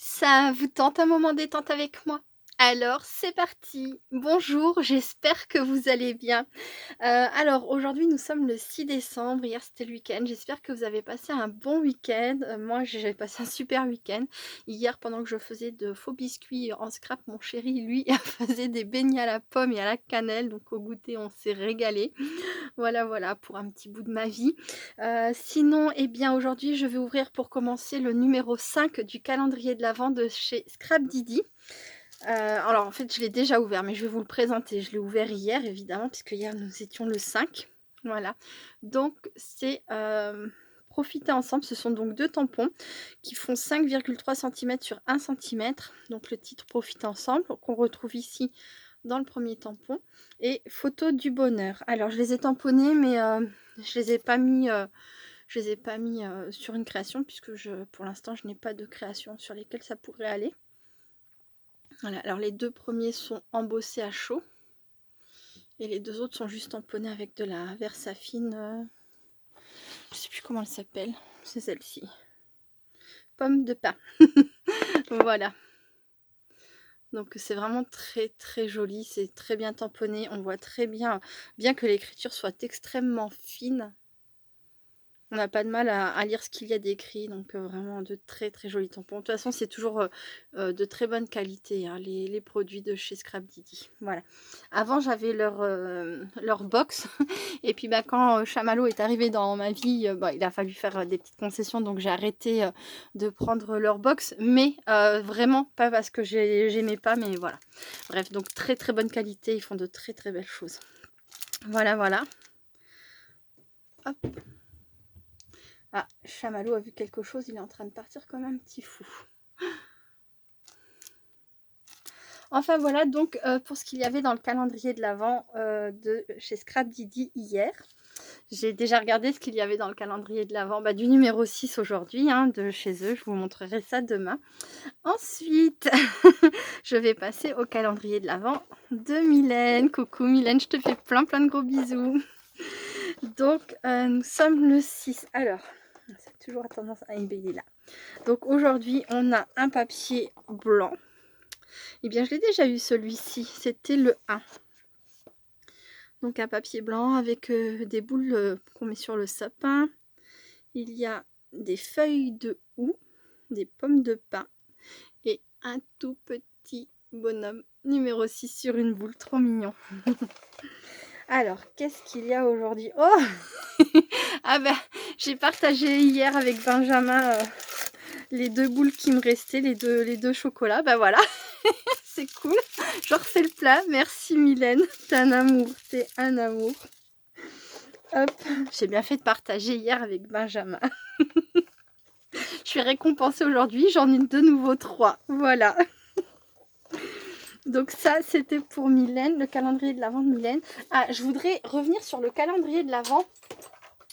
Ça vous tente un moment détente avec moi? Alors c'est parti! Bonjour, j'espère que vous allez bien. Alors aujourd'hui nous sommes le 6 décembre, hier c'était le week-end. J'espère que vous avez passé un bon week-end. Moi j'ai passé un super week-end. Hier pendant que je faisais de faux biscuits en scrap, mon chéri lui faisait des beignets à la pomme et à la cannelle, donc au goûter on s'est régalé. Voilà, voilà pour un petit bout de ma vie. Sinon, eh bien, aujourd'hui, je vais ouvrir pour commencer le numéro 5 du calendrier de l'avent de chez Scrap Didi. Alors, en fait, je l'ai déjà ouvert, mais je vais vous le présenter. Je l'ai ouvert hier, évidemment, puisque hier, nous étions le 5. Voilà. Donc, c'est Profiter ensemble. Ce sont donc 2 tampons qui font 5,3 centimètres sur 1 centimètre. Donc, le titre Profiter ensemble, qu'on retrouve ici dans le premier tampon. Et photo du bonheur. Alors, je les ai tamponnés, mais je les ai pas mis, sur une création, puisque pour l'instant, je n'ai pas de création sur lesquelles ça pourrait aller. Voilà, alors les 2 premiers sont embossés à chaud. Et les 2 autres sont juste tamponnés avec de la Versafine. Je sais plus comment elle s'appelle. C'est celle-ci. Pomme de pin. Voilà. Donc c'est vraiment très très joli, c'est très bien tamponné. On voit très bien, bien que l'écriture soit extrêmement fine, on n'a pas de mal à lire ce qu'il y a d'écrit, donc vraiment de très très jolis tampons. De toute façon, c'est toujours de très bonne qualité, hein, les produits de chez Scrap Didi. Voilà. Avant, j'avais leur box, et puis bah, quand Chamallow est arrivé dans ma vie, bah, il a fallu faire des petites concessions, donc j'ai arrêté de prendre leur box, mais vraiment pas parce que j'aimais pas, mais voilà. Bref, donc très très bonne qualité, ils font de très très belles choses. Voilà, voilà. Hop. Ah, Chamallow a vu quelque chose, il est en train de partir comme un petit fou. Enfin voilà donc pour ce qu'il y avait dans le calendrier de l'Avent de chez Scrap Didi hier. J'ai déjà regardé ce qu'il y avait dans le calendrier de l'Avent du numéro 6 aujourd'hui, hein, de chez eux. Je vous montrerai ça demain. Ensuite, je vais passer au calendrier de l'Avent de Mylène. Coucou Mylène, je te fais plein plein de gros bisous. Donc nous sommes le 6. Alors, c'est toujours tendance à ébayer là. Donc aujourd'hui, on a un papier blanc. Eh bien, je l'ai déjà eu celui-ci, c'était le 1. Donc un papier blanc avec des boules qu'on met sur le sapin. Il y a des feuilles de houx, des pommes de pin et un tout petit bonhomme numéro 6 sur une boule, trop mignon. Alors, qu'est-ce qu'il y a aujourd'hui? Oh ah ben, j'ai partagé hier avec Benjamin les 2 boules qui me restaient, les deux chocolats, bah voilà. C'est cool, je refais le plat. Merci Mylène, t'es un amour, t'es un amour. Hop, j'ai bien fait de partager hier avec Benjamin. Je suis récompensée aujourd'hui, j'en ai de nouveau 3, voilà. Donc ça, c'était pour Mylène, le calendrier de l'Avent de Mylène. Ah, je voudrais revenir sur le calendrier de l'Avent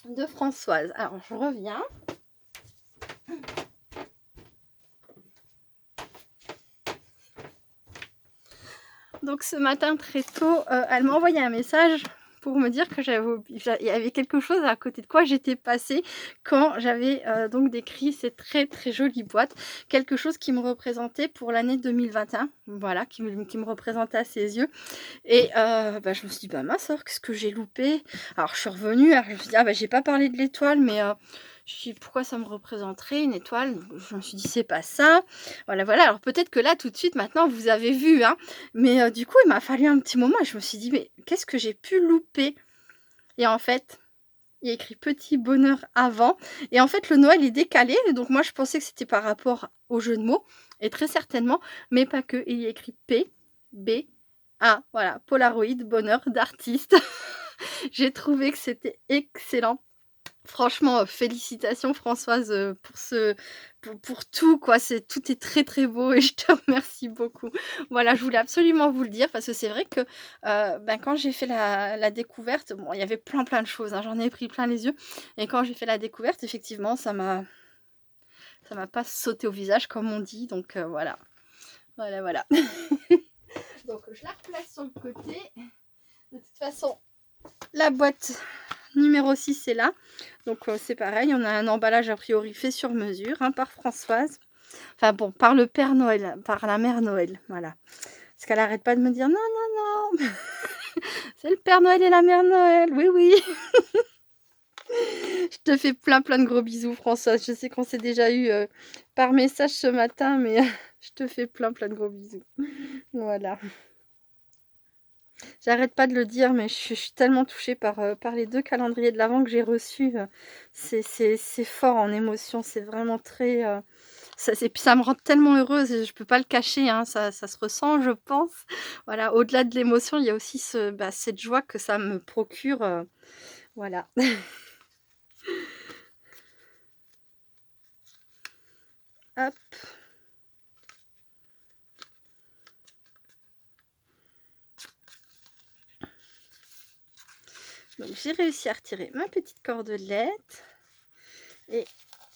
de Françoise. Alors, je reviens. Donc ce matin très tôt, elle m'a envoyé un message pour me dire que il y avait quelque chose à côté de quoi j'étais passée quand j'avais donc décrit cette très très jolie boîte. Quelque chose qui me représentait pour l'année 2021, voilà, qui me représentait à ses yeux. Et je me suis dit: «Bah mince alors, qu'est-ce que j'ai loupé?» Alors je suis revenue, alors je me suis dit: «Ah bah j'ai pas parlé de l'étoile, mais je me suis dit: «Pourquoi ça me représenterait une étoile?» Je me suis dit: «C'est pas ça». Voilà, voilà. Alors peut-être que là, tout de suite, maintenant, vous avez vu, hein. Mais du coup, il m'a fallu un petit moment et je me suis dit: «Mais qu'est-ce que j'ai pu louper?» Et en fait, il y a écrit «Petit bonheur avant» et en fait, le Noël est décalé, donc moi, je pensais que c'était par rapport au jeu de mots et très certainement, mais pas que. Il y a écrit P-B-A, voilà, Polaroid, bonheur d'artiste. J'ai trouvé que c'était excellent. Franchement, félicitations Françoise, pour tout quoi, tout est très, très beau et je te remercie beaucoup. Voilà, je voulais absolument vous le dire parce que c'est vrai que, quand j'ai fait la découverte, bon, il y avait plein, plein de choses, hein, j'en ai pris plein les yeux et quand j'ai fait la découverte, effectivement, ça m'a pas sauté au visage comme on dit, donc voilà. Voilà, voilà. Donc je la replace sur le côté. De toute façon, la boîte numéro 6 est là. Donc c'est pareil, on a un emballage a priori fait sur mesure, hein, par Françoise. Enfin bon, par le Père Noël, par la Mère Noël, voilà. Parce qu'elle arrête pas de me dire: «Non, non, non, c'est le Père Noël et la Mère Noël, oui, oui». Je te fais plein, plein de gros bisous Françoise. Je sais qu'on s'est déjà eu, par message ce matin, mais je te fais plein, plein de gros bisous. Voilà. J'arrête pas de le dire, mais je suis tellement touchée par les 2 calendriers de l'avent que j'ai reçus, c'est fort en émotion, c'est vraiment très, ça et puis ça me rend tellement heureuse et je peux pas le cacher, hein, ça se ressent, je pense. Voilà, au-delà de l'émotion, il y a aussi cette joie que ça me procure, voilà. Hop, donc j'ai réussi à retirer ma petite cordelette et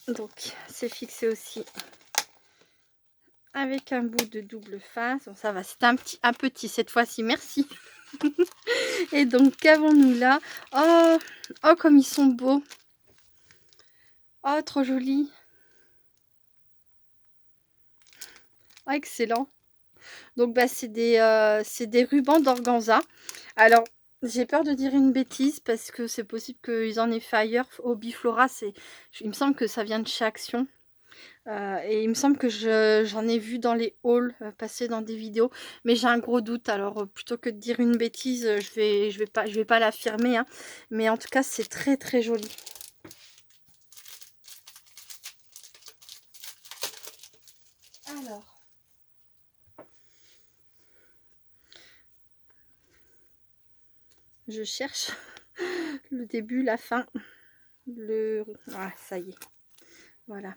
donc c'est fixé aussi avec un bout de double face. Bon ça va, c'était un petit cette fois-ci, merci. Et donc qu'avons-nous là? Oh! Oh comme ils sont beaux! Oh trop jolis! Oh excellent! Donc bah c'est des rubans d'organza. Alors j'ai peur de dire une bêtise parce que c'est possible qu'ils en aient fait ailleurs. Hobbyflora, il me semble que ça vient de chez Action. Et il me semble que j'en ai vu dans les hauls, passer dans des vidéos, mais j'ai un gros doute. Alors, plutôt que de dire une bêtise, je vais pas l'affirmer, hein, mais en tout cas, c'est très, très joli. Alors, je cherche le début, la fin, ah, ça y est, voilà.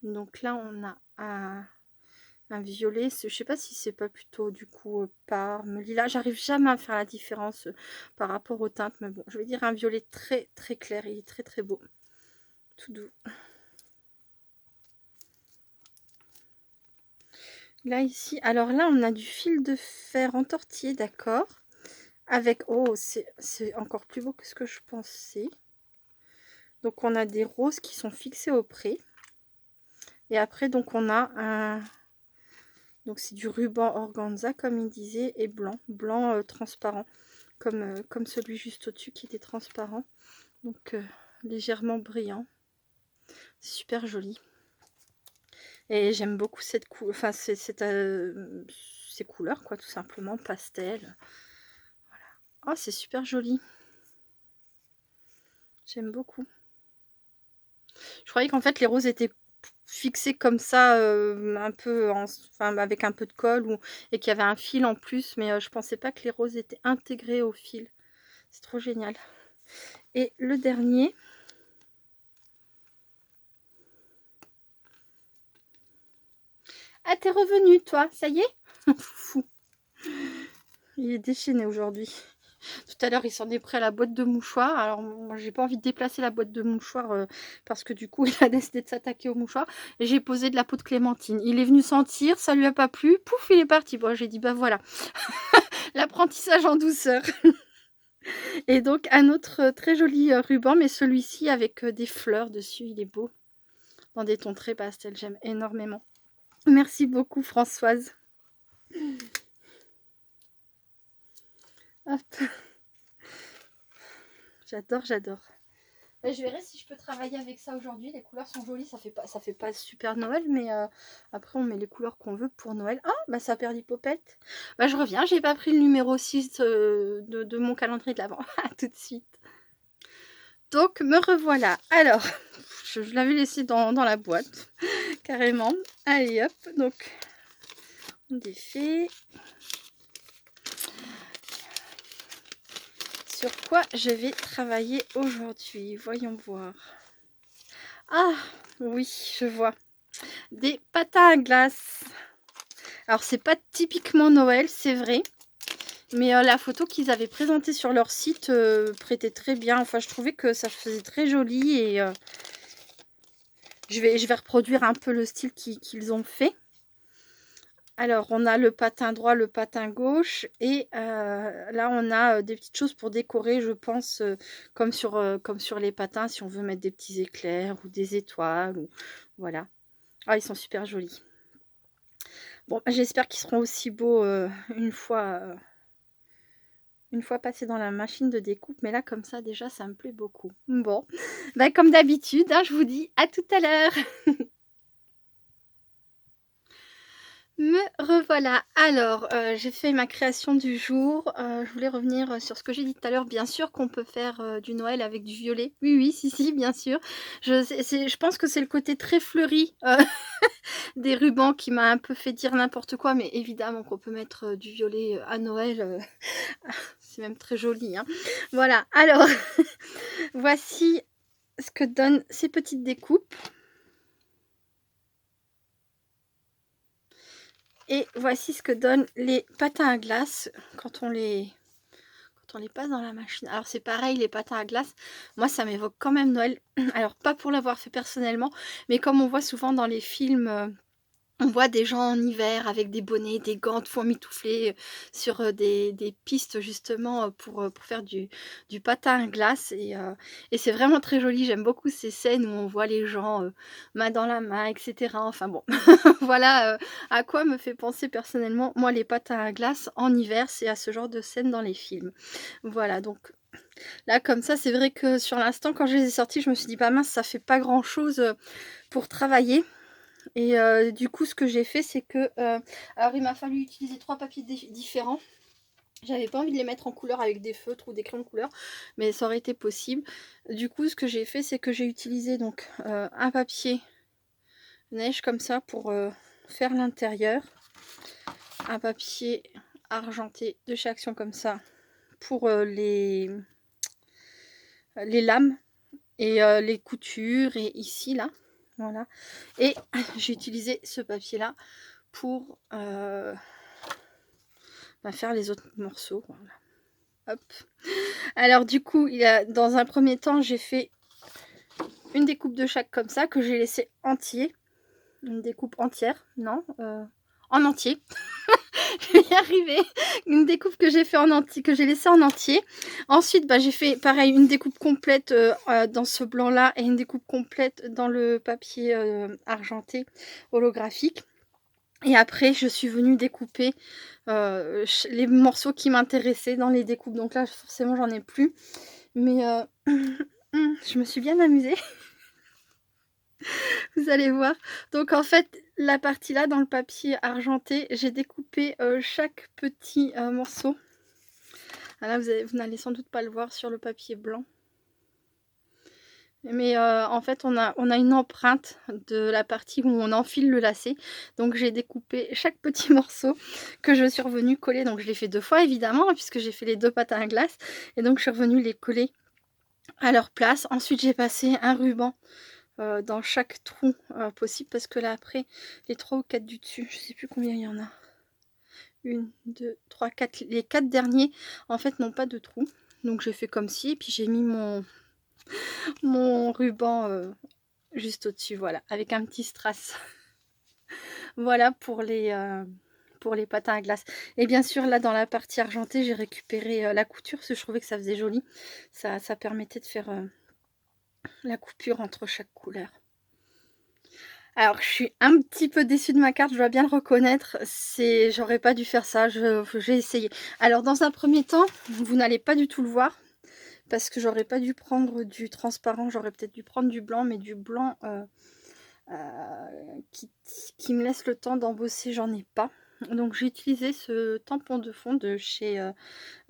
Donc là, on a un violet, je sais pas si c'est pas plutôt du coup parme, lilas, j'arrive jamais à faire la différence par rapport aux teintes, mais bon, je vais dire un violet très très clair, il est très très beau, tout doux. Là ici, alors là on a du fil de fer entortillé, d'accord, avec, oh c'est encore plus beau que ce que je pensais. Donc on a des roses qui sont fixées au près, et après donc on a un, donc c'est du ruban organza comme il disait, et blanc transparent, comme celui juste au-dessus qui était transparent, donc légèrement brillant. C'est super joli. Et j'aime beaucoup cette couleur, enfin ces couleurs quoi, tout simplement, pastel. Voilà. Oh c'est super joli. J'aime beaucoup. Je croyais qu'en fait les roses étaient fixées comme ça, un peu enfin avec un peu de colle, et qu'il y avait un fil en plus, mais je pensais pas que les roses étaient intégrées au fil. C'est trop génial. Et le dernier. Ah, t'es revenu, toi, ça y est? Fou. Il est déchaîné aujourd'hui. Tout à l'heure, il s'en est pris à la boîte de mouchoirs. Alors, moi, j'ai pas envie de déplacer la boîte de mouchoirs parce que du coup, il a décidé de s'attaquer aux mouchoirs. Et j'ai posé de la peau de clémentine. Il est venu sentir, ça lui a pas plu. Pouf, il est parti. Bon, j'ai dit, bah voilà, l'apprentissage en douceur. Et donc, un autre très joli ruban, mais celui-ci avec des fleurs dessus. Il est beau. Dans des tons très pastels. J'aime énormément. Merci beaucoup, Françoise. Hop. J'adore, j'adore. Je verrai si je peux travailler avec ça aujourd'hui. Les couleurs sont jolies, ça fait pas super Noël, mais après on met les couleurs qu'on veut pour Noël. Ah, bah ça perd l'hypopète. Bah je reviens, j'ai pas pris le numéro 6 de mon calendrier de l'avant. À tout de suite. Donc me revoilà. Alors, je l'avais laissé dans la boîte, carrément. Allez hop, donc on défait. Sur quoi je vais travailler aujourd'hui? Voyons voir. Ah oui, je vois. Des patins à glace. Alors c'est pas typiquement Noël, c'est vrai. Mais la photo qu'ils avaient présentée sur leur site prêtait très bien. Enfin, je trouvais que ça faisait très joli. Et je vais reproduire un peu le style qu'ils ont fait. Alors, on a le patin droit, le patin gauche et là, on a, des petites choses pour décorer, je pense, comme sur les patins, si on veut mettre des petits éclairs ou des étoiles ou voilà. Ah, ils sont super jolis. Bon, j'espère qu'ils seront aussi beaux, une fois passés dans la machine de découpe, mais là, comme ça, déjà, ça me plaît beaucoup. Bon, bah, comme d'habitude, hein, je vous dis à tout à l'heure. Me revoilà. Alors, j'ai fait ma création du jour. Je voulais revenir, sur ce que j'ai dit tout à l'heure. Bien sûr qu'on peut faire, du Noël avec du violet. Oui, oui, si, si, bien sûr. Je pense que c'est le côté très fleuri, des rubans qui m'a un peu fait dire n'importe quoi, mais évidemment qu'on peut mettre, du violet, à Noël, c'est même très joli, hein. Voilà, alors voici ce que donnent ces petites découpes. Et voici ce que donnent les patins à glace quand on les passe dans la machine. Alors c'est pareil, les patins à glace, moi ça m'évoque quand même Noël. Alors pas pour l'avoir fait personnellement, mais comme on voit souvent dans les films, on voit des gens en hiver avec des bonnets, des gants de foin mitouflés sur des pistes justement pour faire du patin à glace et c'est vraiment très joli. J'aime beaucoup ces scènes où on voit les gens main dans la main, etc. Enfin bon, voilà à quoi me fait penser personnellement, moi, les patins à glace en hiver, c'est à ce genre de scène dans les films. Voilà, donc là, comme ça, c'est vrai que sur l'instant, quand je les ai sortis, je me suis dit: «Bah mince, ça fait pas grand-chose pour travailler». Et du coup, ce que j'ai fait, c'est que, alors il m'a fallu utiliser 3 papiers différents. J'avais pas envie de les mettre en couleur avec des feutres ou des crayons de couleur, mais ça aurait été possible. Du coup, ce que j'ai fait, c'est que j'ai utilisé donc, un papier neige comme ça pour, faire l'intérieur. Un papier argenté de chez Action comme ça pour, les lames et les coutures et ici là, voilà. Et j'ai utilisé ce papier là pour faire les autres morceaux. Voilà. Hop. Alors du coup, dans un premier temps, j'ai fait une découpe de chaque comme ça que j'ai laissé entier. Une découpe entière, non, en entier. Je vais y arriver. Une découpe que j'ai fait en entier, que j'ai laissé en entier. Ensuite, bah, j'ai fait pareil, une découpe complète dans ce blanc-là et une découpe complète dans le papier argenté holographique. Et après, je suis venue découper les morceaux qui m'intéressaient dans les découpes. Donc là, forcément, j'en ai plus. Mais je me suis bien amusée. Vous allez voir. Donc en fait, la partie là, dans le papier argenté, j'ai découpé chaque petit morceau. Ah là, vous n'allez sans doute pas le voir sur le papier blanc. Mais en fait, on a une empreinte de la partie où on enfile le lacet. Donc j'ai découpé chaque petit morceau que je suis revenue coller. Donc je l'ai fait 2 fois évidemment, hein, puisque j'ai fait les 2 patins à glace. Et donc je suis revenue les coller à leur place. Ensuite, j'ai passé un ruban dans chaque trou possible, parce que là après, les 3 ou 4 du dessus, je sais plus combien il y en a. 1, 2, 3, 4. Les 4 derniers, en fait, n'ont pas de trou. Donc j'ai fait comme ci, et puis j'ai mis mon ruban juste au-dessus, voilà, avec un petit strass. Voilà pour les patins à glace. Et bien sûr, là, dans la partie argentée, j'ai récupéré la couture, parce que je trouvais que ça faisait joli. Ça permettait de faire la coupure entre chaque couleur. Alors, je suis un petit peu déçue de ma carte, je dois bien le reconnaître. J'aurais pas dû faire ça, j'ai essayé. Alors, dans un premier temps, vous n'allez pas du tout le voir, parce que j'aurais pas dû prendre du transparent, j'aurais peut-être dû prendre du blanc, mais du blanc qui me laisse le temps d'embosser, j'en ai pas. Donc j'ai utilisé ce tampon de fond de chez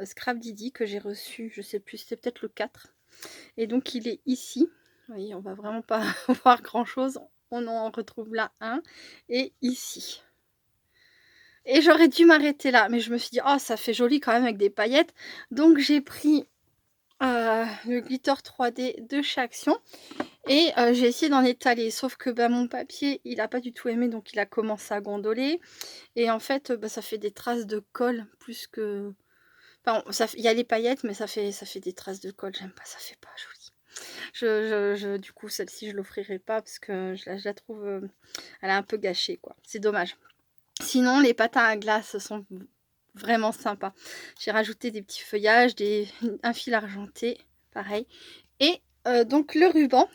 Scrap Didi que j'ai reçu, je sais plus, c'était peut-être le 4. Et donc il est ici. Vous voyez, on va vraiment pas voir grand chose. On en retrouve là un et ici. Et j'aurais dû m'arrêter là, mais je me suis dit: «Oh, ça fait joli quand même avec des paillettes». Donc j'ai pris le glitter 3D de chez Action et j'ai essayé d'en étaler. Sauf que, bah, mon papier, il a pas du tout aimé, donc il a commencé à gondoler. Et en fait, bah, ça fait des traces de colle plus que enfin, il y a les paillettes, mais ça fait des traces de colle. J'aime pas, ça fait pas joli. Du coup, celle-ci, je l'offrirai pas parce que je la trouve, elle est un peu gâchée, quoi. C'est dommage. Sinon, les patins à glace sont vraiment sympas. J'ai rajouté des petits feuillages, un fil argenté, pareil. Et donc le ruban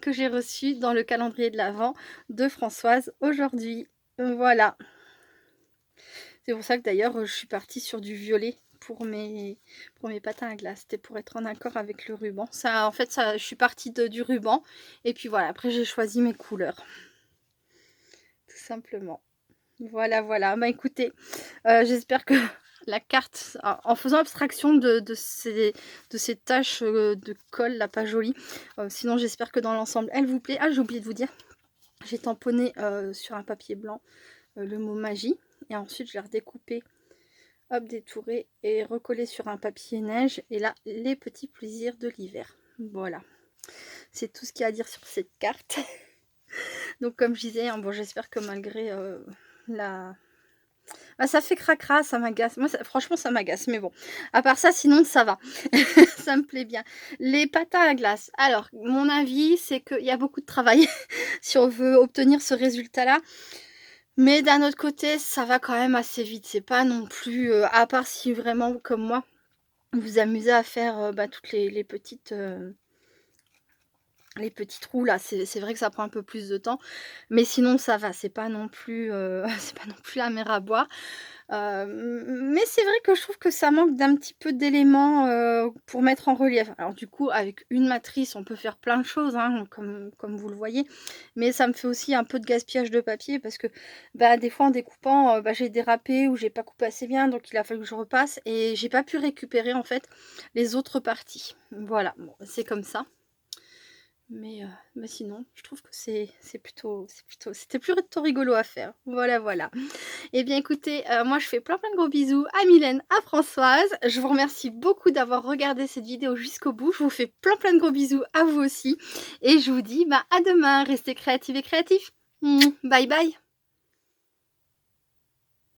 que j'ai reçu dans le calendrier de l'Avent de Françoise aujourd'hui. Voilà. C'est pour ça que d'ailleurs je suis partie sur du violet pour mes patins à glace. C'était pour être en accord avec le ruban. Ça, en fait, je suis partie du ruban. Et puis voilà, après j'ai choisi mes couleurs. Tout simplement. Voilà, voilà. Bah écoutez, j'espère que la carte, en faisant abstraction de ces taches de colle là, pas jolies, sinon j'espère que dans l'ensemble elle vous plaît. Ah, j'ai oublié de vous dire, j'ai tamponné sur un papier blanc le mot magie, et ensuite je l'ai redécoupé, hop, détouré et recollé sur un papier neige, et là les petits plaisirs de l'hiver. Voilà, c'est tout ce qu'il y a à dire sur cette carte. Donc comme je disais, hein, bon, j'espère que malgré bah, ça fait cracra, ça m'agace. Moi, franchement, ça m'agace. Mais bon, à part ça, sinon, ça va. Ça me plaît bien. Les patins à glace. Alors, mon avis, c'est qu'il y a beaucoup de travail si on veut obtenir ce résultat-là. Mais d'un autre côté, ça va quand même assez vite. C'est pas non plus... à part si vraiment, comme moi, vous vous amusez à faire bah, toutes les petites... les petits trous là, c'est vrai que ça prend un peu plus de temps, mais sinon ça va, c'est pas non plus c'est pas non plus la mer à boire. Mais c'est vrai que je trouve que ça manque d'un petit peu d'éléments pour mettre en relief. Alors du coup, avec une matrice, on peut faire plein de choses, hein, comme vous le voyez, mais ça me fait aussi un peu de gaspillage de papier parce que bah, des fois en découpant, bah, j'ai dérapé ou j'ai pas coupé assez bien, donc il a fallu que je repasse et j'ai pas pu récupérer en fait les autres parties. Voilà, bon, c'est comme ça. Mais sinon, je trouve que c'était plutôt rigolo à faire. Voilà, voilà. Et bien écoutez, moi je fais plein de gros bisous à Mylène, à Françoise. Je vous remercie beaucoup d'avoir regardé cette vidéo jusqu'au bout. Je vous fais plein de gros bisous à vous aussi. Et je vous dis bah, à demain. Restez créatives et créatifs. Bye bye.